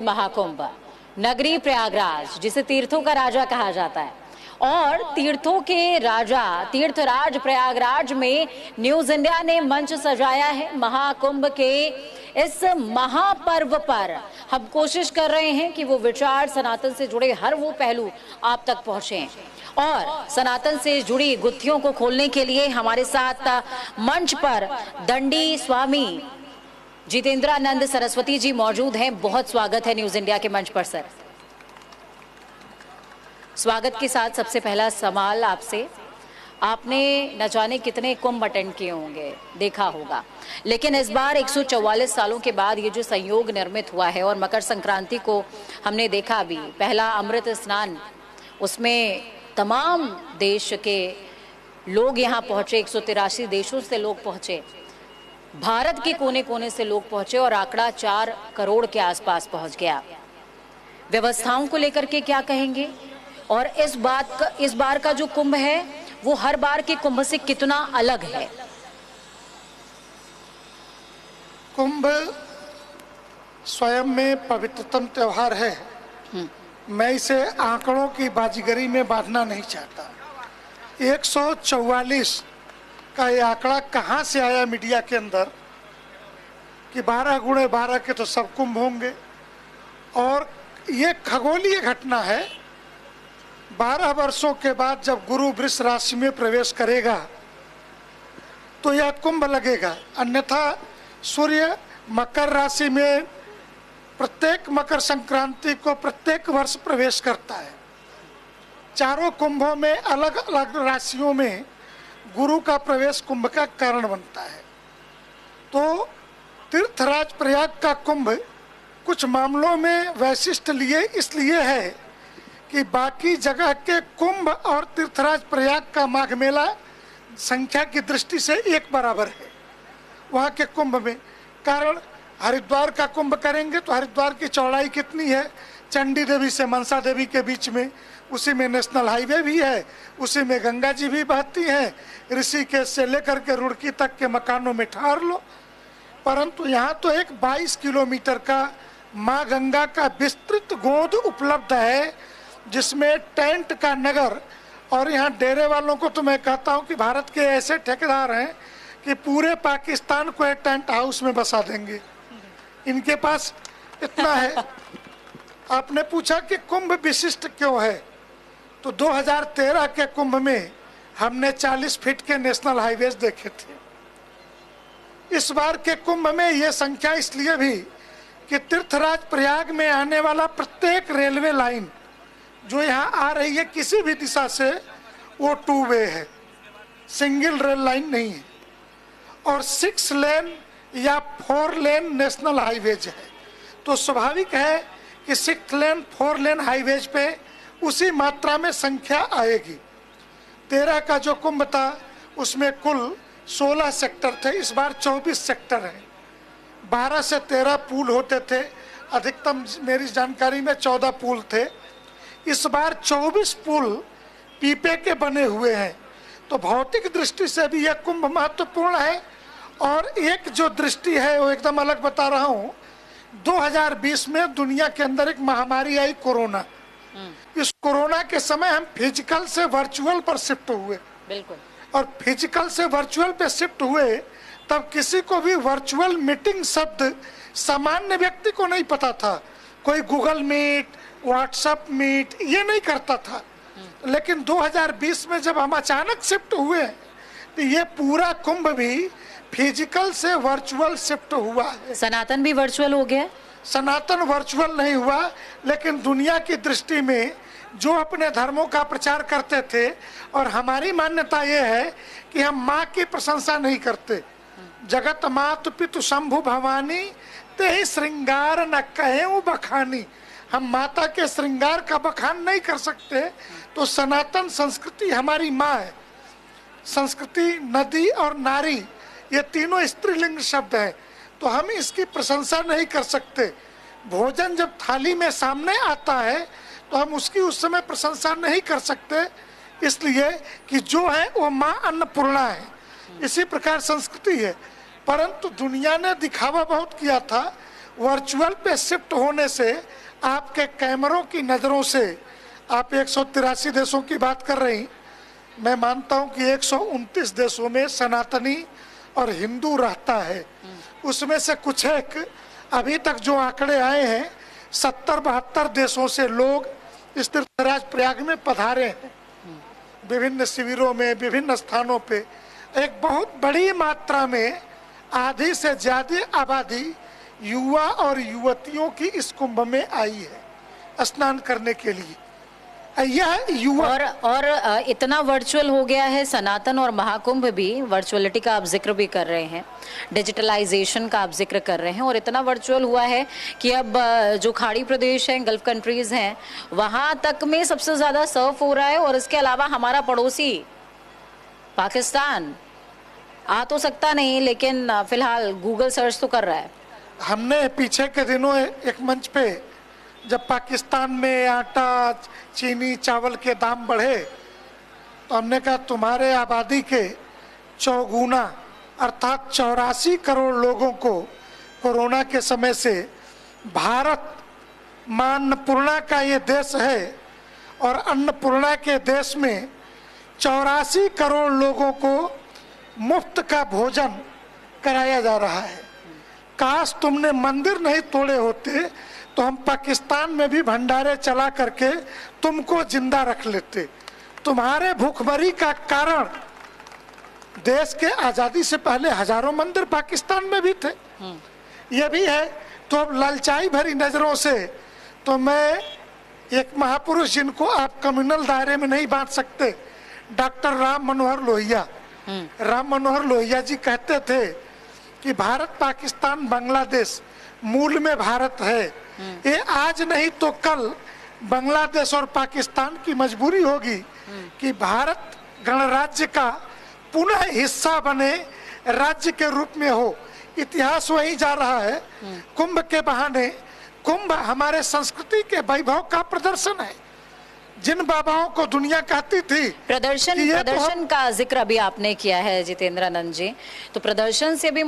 महाकुंभ, नगरी प्रयागराज जिसे तीर्थों का राजा कहा जाता है और तीर्थों के राजा तीर्थराज प्रयागराज में न्यूज इंडिया ने मंच सजाया है। महाकुंभ के इस महापर्व पर हम कोशिश कर रहे हैं कि वो विचार सनातन से जुड़े हर वो पहलू आप तक पहुंचे और सनातन से जुड़ी गुत्थियों को खोलने के लिए हमारे साथ मंच पर दंडी स्वामी जितेंद्रानंद सरस्वती जी मौजूद हैं। बहुत स्वागत है न्यूज इंडिया के मंच पर सर। स्वागत के साथ सबसे पहला सवाल आपसे, आपने न जाने कितने कुंभ अटेंड किए होंगे, देखा होगा, लेकिन इस बार 144 सालों के बाद ये जो संयोग निर्मित हुआ है और मकर संक्रांति को हमने देखा भी, पहला अमृत स्नान, उसमें तमाम देश के लोग यहाँ पहुंचे, 183 देशों से लोग पहुंचे, भारत के कोने कोने से लोग पहुंचे और आंकड़ा 4 करोड़ के आसपास पहुंच गया। व्यवस्थाओं को लेकर के क्या कहेंगे और इस बार का जो कुंभ है वो हर बार के कुंभ से कितना अलग है? कुंभ स्वयं में पवित्रतम त्योहार है। मैं इसे आंकड़ों की बाजीगरी में बांधना नहीं चाहता। 144 का ये आंकड़ा कहाँ से आया मीडिया के अंदर कि 12 गुणे 12 के तो सब कुंभ होंगे, और ये खगोलीय घटना है। 12 वर्षों के बाद जब गुरु वृष राशि में प्रवेश करेगा तो यह कुंभ लगेगा, अन्यथा सूर्य मकर राशि में प्रत्येक मकर संक्रांति को प्रत्येक वर्ष प्रवेश करता है। चारों कुंभों में अलग अलग राशियों में गुरु का प्रवेश कुंभ का कारण बनता है। तो तीर्थराज प्रयाग का कुंभ कुछ मामलों में वैशिष्ट लिए इसलिए है कि बाकी जगह के कुंभ और तीर्थराज प्रयाग का माघ मेला संख्या की दृष्टि से एक बराबर है। वहाँ के कुंभ में कारण हरिद्वार का कुंभ करेंगे तो हरिद्वार की चौड़ाई कितनी है, चंडी देवी से मनसा देवी के बीच में, उसी में नेशनल हाईवे भी है, उसी में गंगा जी भी बहती हैं, ऋषिकेश से लेकर के रुड़की तक के मकानों में ठहर लो। परंतु यहाँ तो एक 22 किलोमीटर का माँ गंगा का विस्तृत गोद उपलब्ध है, जिसमें टेंट का नगर, और यहाँ डेरे वालों को तो मैं कहता हूँ कि भारत के ऐसे ठेकेदार हैं कि पूरे पाकिस्तान को एक टेंट हाउस में बसा देंगे, इनके पास इतना है। आपने पूछा कि कुंभ विशिष्ट क्यों है, तो 2013 के कुंभ में हमने 40 फीट के नेशनल हाईवेज देखे थे। इस बार के कुंभ में ये संख्या इसलिए भी कि तीर्थराज प्रयाग में आने वाला प्रत्येक रेलवे लाइन जो यहाँ आ रही है किसी भी दिशा से, वो 2 वे है, सिंगल रेल लाइन नहीं है, और 6 लेन या 4 लेन नेशनल हाईवेज है। तो स्वाभाविक है कि 6 लेन 4 लेन हाईवेज पे उसी मात्रा में संख्या आएगी। 13 का जो कुंभ था उसमें कुल 16 सेक्टर थे, इस बार 24 सेक्टर हैं। 12 से 13 पुल होते थे, अधिकतम मेरी जानकारी में 14 पुल थे। इस बार 24 पुल पीपे के बने हुए हैं। तो भौतिक दृष्टि से भी यह कुंभ महत्वपूर्ण है। और एक जो दृष्टि है वो एकदम अलग बता रहा हूँ। 2020 में दुनिया के अंदर एक महामारी आई, कोरोना। इस कोरोना के समय हम फिजिकल से वर्चुअल पर शिफ्ट हुए। बिल्कुल। और फिजिकल से वर्चुअल पे शिफ्ट हुए तब किसी को भी वर्चुअल मीटिंग शब्द सामान्य व्यक्ति को नहीं पता था। कोई गूगल मीट, व्हाट्सएप मीट ये नहीं करता था। लेकिन 2020 में जब हम अचानक शिफ्ट हुए तो ये पूरा कुंभ भी फिजिकल से वर्चुअल शिफ्ट हुआ है। सनातन भी वर्चुअल हो गया? सनातन वर्चुअल नहीं हुआ, लेकिन दुनिया की दृष्टि में जो अपने धर्मों का प्रचार करते थे, और हमारी मान्यता ये है कि हम माँ की प्रशंसा नहीं करते। जगत मातु पितु शंभु भवानी ते श्रृंगार न कहें बखानी। हम माता के श्रृंगार का बखान नहीं कर सकते। तो सनातन संस्कृति हमारी माँ है। संस्कृति, नदी और नारी ये तीनों स्त्रीलिंग शब्द हैं, तो हम इसकी प्रशंसा नहीं कर सकते। भोजन जब थाली में सामने आता है तो हम उसकी उस समय प्रशंसा नहीं कर सकते, इसलिए कि जो है वो माँ अन्नपूर्णा है। इसी प्रकार संस्कृति है। परंतु दुनिया ने दिखावा बहुत किया था। वर्चुअल पे शिफ्ट होने से आपके कैमरों की नज़रों से, आप 183 देशों की बात कर रही, मैं मानता हूं कि 129 देशों में सनातनी और हिंदू रहता है। उसमें से कुछ एक अभी तक जो आंकड़े आए हैं, 70-72 देशों से लोग इस तीर्थराज प्रयाग में पधारे हैं, विभिन्न शिविरों में, विभिन्न स्थानों पे। एक बहुत बड़ी मात्रा में, आधी से ज्यादा आबादी युवा और युवतियों की इस कुंभ में आई है स्नान करने के लिए। यह युवा और इतना वर्चुअल हो गया है सनातन और महाकुंभ भी, वर्चुअलिटी का आप जिक्र भी कर रहे हैं, डिजिटलाइजेशन का आप जिक्र कर रहे हैं, और इतना वर्चुअल हुआ है कि अब जो खाड़ी प्रदेश हैं, गल्फ कंट्रीज हैं, वहां तक में सबसे ज्यादा सर्फ हो रहा है। और इसके अलावा हमारा पड़ोसी पाकिस्तान आ तो सकता नहीं, लेकिन फिलहाल गूगल सर्च तो कर रहा है। हमने पीछे के दिनों एक मंच पे, जब पाकिस्तान में आटा, चीनी, चावल के दाम बढ़े, तो हमने कहा तुम्हारे आबादी के चौगुना अर्थात 84 करोड़ लोगों को कोरोना के समय से, भारत मां अन्नपूर्णा का ये देश है और अन्नपूर्णा के देश में 84 करोड़ लोगों को मुफ्त का भोजन कराया जा रहा है। काश तुमने मंदिर नहीं तोड़े होते तो हम पाकिस्तान में भी भंडारे चला करके तुमको जिंदा रख लेते। तुम्हारे भूखमरी का कारण, देश के आजादी से पहले हजारों मंदिर पाकिस्तान में भी थे, ये भी है। तो अब लालचाई भरी नजरों से, तो मैं एक महापुरुष जिनको आप कम्युनल दायरे में नहीं बांट सकते, डॉक्टर राम मनोहर लोहिया, राम मनोहर लोहिया जी कहते थे कि भारत, पाकिस्तान, बांग्लादेश मूल में भारत है। ये आज नहीं तो कल बांग्लादेश और पाकिस्तान की मजबूरी होगी कि भारत गणराज्य का पुनः हिस्सा बने, राज्य के रूप में हो। इतिहास वही जा रहा है। कुंभ के बहाने, कुंभ हमारे संस्कृति के वैभव का प्रदर्शन है। जिन बाबाओं को दुनिया कहती थी प्रदर्शन का जिक्र अभी आपने किया है जितेंद्र आनंद जी, तो प्रदर्शन से भी